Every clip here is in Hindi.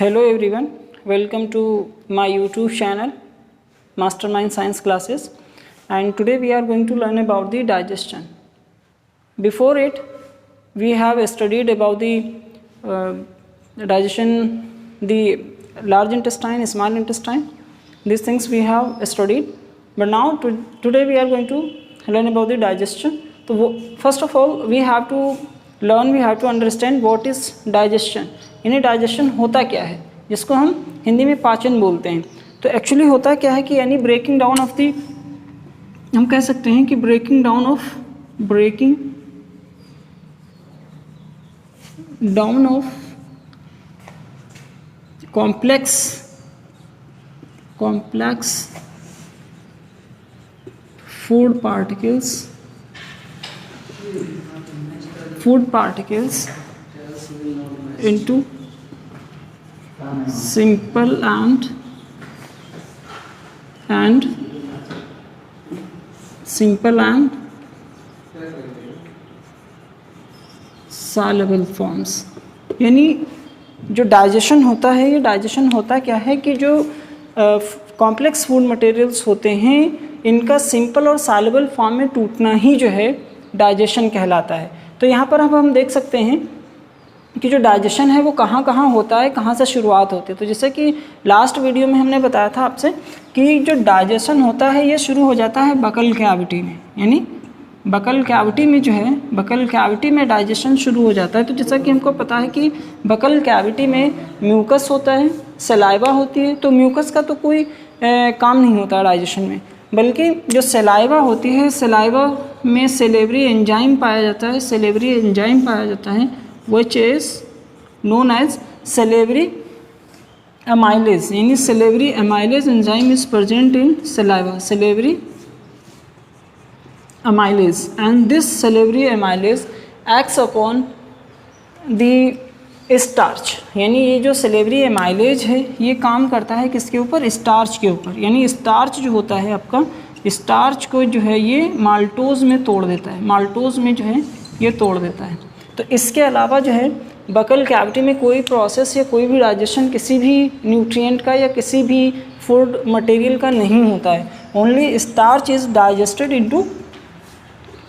Hello everyone, welcome to my YouTube channel Mastermind Science Classes, and today we are going to learn about the digestion. Before it, we have studied about the digestion, the large intestine, small intestine. These things we have studied, but now today we are going to learn about the digestion. So first of all, we have to understand what is digestion. यानी डाइजेशन होता क्या है, जिसको हम हिंदी में पाचन बोलते हैं. तो एक्चुअली होता क्या है कि यानी ब्रेकिंग डाउन ऑफ दी, हम कह सकते हैं कि breaking down of complex food particles into simple and soluble forms. यानी जो डाइजेशन होता है, ये डाइजेशन होता क्या है कि जो कॉम्प्लेक्स फूड मटेरियल्स होते हैं इनका सिंपल और सॉल्युबल फॉर्म में टूटना ही जो है डाइजेशन कहलाता है. तो यहाँ पर अब हम देख सकते हैं कि जो डाइजेशन है वो कहाँ कहाँ होता है, कहाँ से शुरुआत होती है. तो जैसे कि लास्ट वीडियो में हमने बताया था आपसे कि जो डाइजेशन होता है ये शुरू हो जाता है बकल कैविटी में, यानी बकल कैविटी में जो है, बकल कैविटी में डाइजेशन शुरू हो जाता है. तो जैसा कि हमको पता है कि बकल कैविटी में म्यूकस होता है, सलाइवा होती है. तो म्यूकस का तो कोई काम नहीं होता डाइजेशन में, बल्कि जो सलाइवा होती है, सलाइवा में सेलेवरी एंजाइम पाया जाता है, which is known as salivary amylase. यानी salivary amylase enzyme is present in saliva, salivary amylase, and this salivary amylase acts upon the starch. यानी ये जो salivary amylase है ये काम करता है किसके ऊपर, स्टार्च के ऊपर. यानी स्टार्च जो होता है आपका, स्टार्च को जो है ये माल्टोज में तोड़ देता है, माल्टोज में जो है ये तोड़ देता है. तो इसके अलावा जो है बकल कैविटी में कोई प्रोसेस या कोई भी डाइजेशन किसी भी न्यूट्रिएंट का या किसी भी फूड मटेरियल का नहीं होता है. Only starch is digested into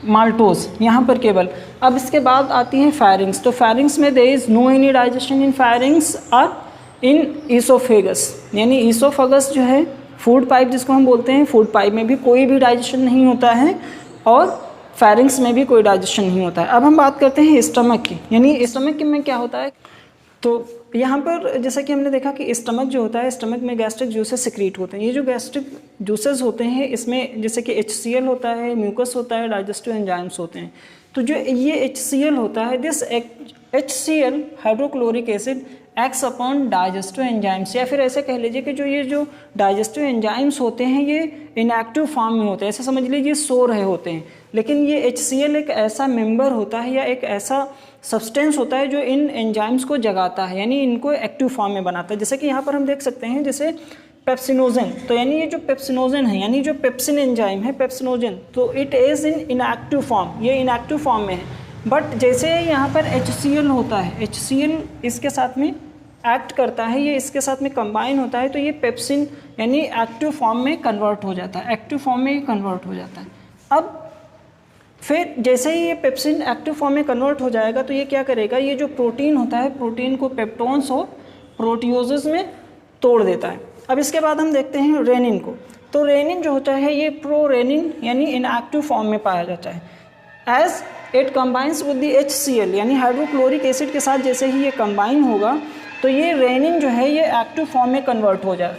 maltose यहाँ पर केवल. अब इसके बाद आती है फेरिंग्स. तो फेरिंग्स में there is no any digestion in pharynx और इन ईसोफेगस. यानी ईसोफेगस जो है फूड पाइप जिसको हम बोलते हैं, फूड पाइप में भी कोई भी डाइजेशन नहीं होता है और फेरिंग्स में भी कोई डाइजेशन नहीं होता है. अब हम बात करते हैं स्टमक की. यानी स्टमक में क्या होता है, तो यहाँ पर जैसा कि हमने देखा कि स्टमक जो होता है, स्टमक में गैस्ट्रिक जूसेस सिक्रीट होते हैं. ये जो गैस्ट्रिक जूसेस होते हैं इसमें जैसे कि HCl होता है, म्यूकस होता है, डाइजेस्टिव एंजाइम्स होते हैं. तो जो ये HCl होता है, this HCl hydrochloric acid acts upon digestive enzymes, या फिर ऐसे कह लीजिए कि जो डाइजेस्टिव एंजाइम्स होते हैं ये इनएक्टिव फॉर्म में होते हैं. ऐसे समझ लीजिए सो रहे होते हैं, लेकिन ये HCl एक ऐसा मेंबर होता है या एक ऐसा सब्सटेंस होता है जो इन एंजाइम्स को जगाता है, यानी इनको एक्टिव फॉर्म में बनाता है. जैसे कि यहाँ पर हम देख सकते हैं जैसे पेप्सिनोजन. तो यानी ये जो पेप्सिनोजन है, यानी जो पेप्सिन एंजाइम है पेप्सिनोजन, तो it is in inactive form, ये इनएक्टिव फॉर्म में है. बट जैसे यहाँ पर HCl होता है, HCl इसके साथ में एक्ट करता है, ये इसके साथ में कंबाइन होता है, तो ये पेप्सिन यानी एक्टिव फॉर्म में कन्वर्ट हो जाता है, एक्टिव फॉर्म में कन्वर्ट हो जाता है. अब फिर जैसे ही ये पेप्सिन एक्टिव फॉर्म में कन्वर्ट हो जाएगा तो ये क्या करेगा, ये जो प्रोटीन होता है, प्रोटीन को पेप्टोन्स और प्रोटियोजेस में तोड़ देता है. अब इसके बाद हम देखते हैं रेनिन को. तो रेनिन जो होता है ये प्रोरेनिन यानी इनएक्टिव फॉर्म में पाया जाता है. As it combines with the HCl यानी हाइड्रोक्लोरिक एसिड के साथ जैसे ही ये कंबाइन होगा तो ये रेनिन जो है ये एक्टिव फॉर्म में कन्वर्ट हो जाए.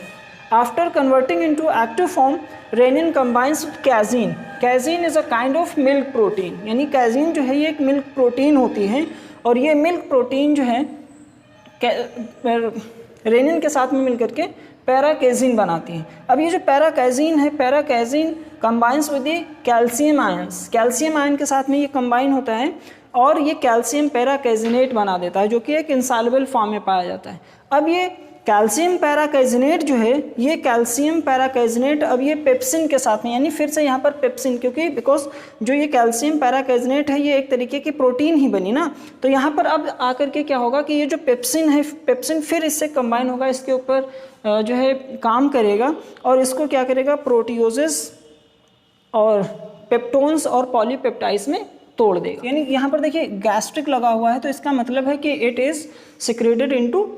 After converting into active form rennin combines with casein. Casein is a kind of milk protein. यानी कैजीन जो है ये एक मिल्क प्रोटीन होती है और ये मिल्क प्रोटीन जो है रेनिन के साथ में मिलकर के पैराकेजीन बनाती है. अब ये जो पैराकेजीन है, paracasein combines with the calcium ions. Calcium ion के साथ में ये कंबाइन होता है और ये कैल्शियम पैराकेजिनेट बना देता है, जो कि एक इंसॉल्युबल फॉर्म में पाया जाता है. अब ये कैल्शियम पैराकाइजिनेट जो है, ये कैल्शियम पैराकाइजिनेट अब ये पेप्सिन के साथ में, यानी फिर से यहाँ पर पेप्सिन, क्योंकि बिकॉज जो ये कैल्शियम पैराकाइजिनेट है ये एक तरीके की प्रोटीन ही बनी ना, तो यहाँ पर अब आकर के क्या होगा कि ये जो पेप्सिन है, पेप्सिन फिर इससे कंबाइन होगा, इसके ऊपर जो है काम करेगा और इसको क्या करेगा, प्रोटियोजेस और पेप्टोन्स और पॉलीपेप्टाइड्स में तोड़ देगा। यानी यहाँ पर देखिए गैस्ट्रिक लगा हुआ है, तो इसका मतलब है कि it is secreted into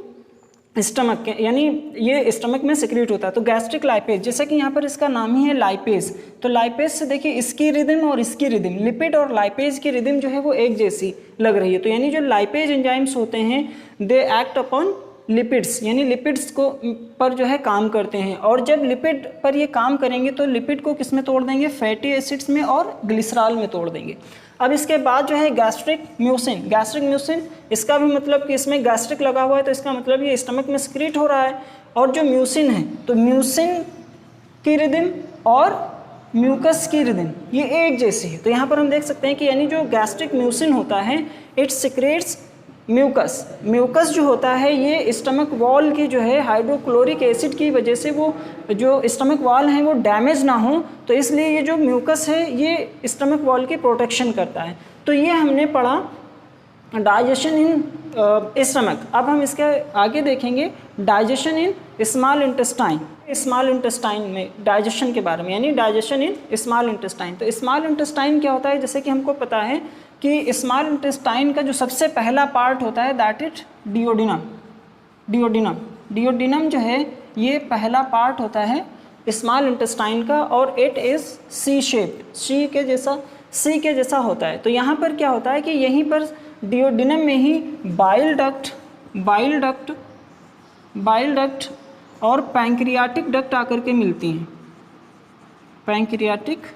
stomach, यानी ये स्टमक में सिक्रेट होता है। तो गैस्ट्रिक लाइपेज, जैसा कि यहाँ पर इसका नाम ही है लाइपेज, तो लाइपेज से देखिए इसकी रिदम और इसकी रिदम, लिपिड और लाइपेज की रिदम जो है वो एक जैसी लग रही है। तो यानी जो लाइपेज एंजाइम्स होते हैं दे एक्ट अपॉन लिपिड्स, यानी लिपिड्स को पर जो है काम करते हैं, और जब लिपिड पर ये काम करेंगे तो लिपिड को किस में तोड़ देंगे, फैटी एसिड्स में और ग्लिसरॉल में तोड़ देंगे। अब इसके बाद जो है गैस्ट्रिक म्यूसिन, गैस्ट्रिक म्यूसिन इसका भी मतलब कि इसमें गैस्ट्रिक लगा हुआ है, तो इसका मतलब ये स्टमक में सिक्रीट हो रहा है। और जो म्यूसिन है, तो म्यूसिन की रिदम और म्यूकस की रिदम ये एक जैसी है। तो यहाँ पर हम देख सकते हैं कि यानी जो गैस्ट्रिक म्यूसिन होता है इट सिक्रेट्स म्यूकस, म्यूकस जो होता है ये स्टमक वॉल की जो है हाइड्रोक्लोरिक एसिड की वजह से वो जो स्टमक वॉल है वो डैमेज ना हो, तो इसलिए ये जो म्यूकस है ये स्टमक वॉल की प्रोटेक्शन करता है। तो ये हमने पढ़ा डाइजेशन इन स्टमक। अब हम इसके आगे देखेंगे digestion in small intestine, small intestine में डाइजेशन के बारे में, यानी डाइजेशन इन स्मॉल इंटेस्टाइन। तो स्मॉल इंटेस्टाइन क्या होता है, जैसे कि हमको पता है कि स्मॉल इंटेस्टाइन का जो सबसे पहला पार्ट होता है that is duodenum, duodenum, duodenum जो है ये पहला पार्ट होता है स्मॉल इंटेस्टाइन का, और इट इज़ सी शेप, सी के जैसा होता है। तो यहाँ पर क्या होता है कि यहीं पर डिओडिनम में ही बाइल डक्ट और पैंक्रियाटिक डक्ट आकर के मिलती हैं, पैंक्रियाटिक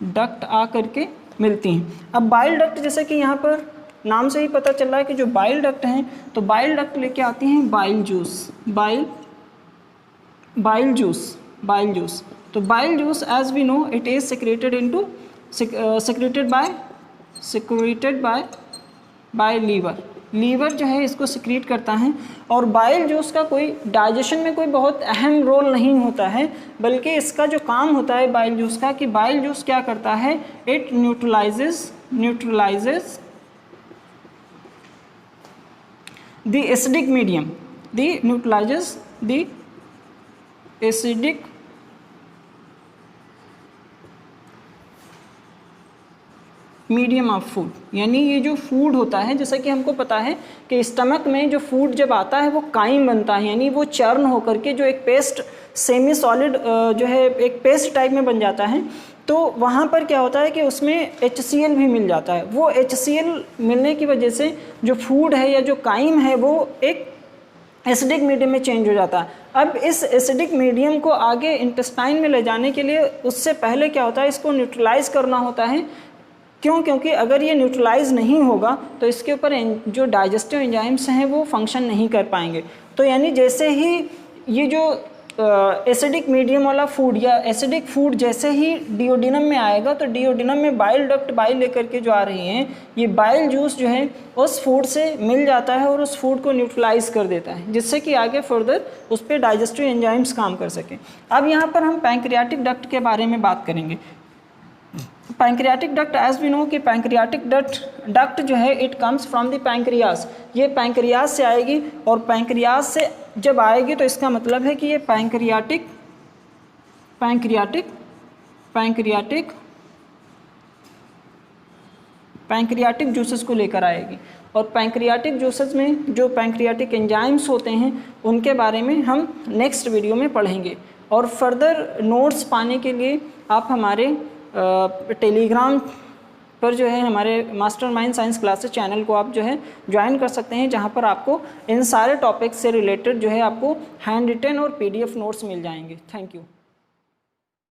डक्ट आकर के मिलती हैं। अब बाइल डक्ट, जैसे कि यहाँ पर नाम से ही पता चल रहा है कि जो बाइल डक्ट हैं, तो बाइल डक्ट लेके आती हैं बाइल जूस, बाइल जूस। तो bile juice as we know it is secreted by liver जो है इसको सिक्रीट करता है। और बाइल जूस का कोई डाइजेशन में कोई बहुत अहम रोल नहीं होता है, बल्कि इसका जो काम होता है बाइल जूस का, कि बाइल जूस क्या करता है, it neutralises the acidic medium, neutralises the acidic medium of food. यानी ये जो फूड होता है, जैसा कि हमको पता है कि स्टमक में जो फूड जब आता है वो काइम बनता है, यानी वो चर्न होकर के जो एक पेस्ट सेमी सॉलिड जो है एक पेस्ट टाइप में बन जाता है। तो वहाँ पर क्या होता है कि उसमें HCl भी मिल जाता है। वो HCl मिलने की वजह से जो फूड है या जो काइम है वो एक एसिडिक मीडियम में चेंज हो जाता है। अब इस एसिडिक मीडियम को आगे इंटेस्टाइन में ले जाने के लिए उससे पहले क्या होता है, इसको न्यूट्रलाइज करना होता है। क्यों? क्योंकि अगर ये न्यूट्रलाइज नहीं होगा तो इसके ऊपर जो डाइजेस्टिव एंजाइम्स हैं वो फंक्शन नहीं कर पाएंगे। तो यानी जैसे ही ये जो एसिडिक मीडियम वाला फूड या एसिडिक फूड जैसे ही डिओडिनम में आएगा, तो डिओडिनम में बाइल डक्ट बाइल लेकर के जो आ रही हैं, ये बाइल जूस जो है उस फूड से मिल जाता है और उस फूड को न्यूट्रलाइज कर देता है, जिससे कि आगे फर्दर उस पर डाइजेस्टिव एंजाइम्स काम कर सकें। अब यहाँ पर हम पैंक्रियाटिक डक्ट के बारे में बात करेंगे। Pancreatic duct as we know कि पैंक्रियाटिक डक्ट जो है it comes from the pancreas, ये पैंक्रियास से आएगी, और पैंक्रियास से जब आएगी तो इसका मतलब है कि ये पैंक्रियाटिक जूसेस को लेकर आएगी। और पैंक्रियाटिक जूसेस में जो पैंक्रियाटिक एंजाइम्स होते हैं उनके बारे में हम नेक्स्ट वीडियो में पढ़ेंगे। और फर्दर नोट्स पाने के लिए आप हमारे टेलीग्राम पर जो है हमारे मास्टरमाइंड साइंस क्लासेस चैनल को आप जो है ज्वाइन कर सकते हैं, जहां पर आपको इन सारे टॉपिक्स से रिलेटेड जो है आपको हैंड रिटन और PDF नोट्स मिल जाएंगे। Thank you.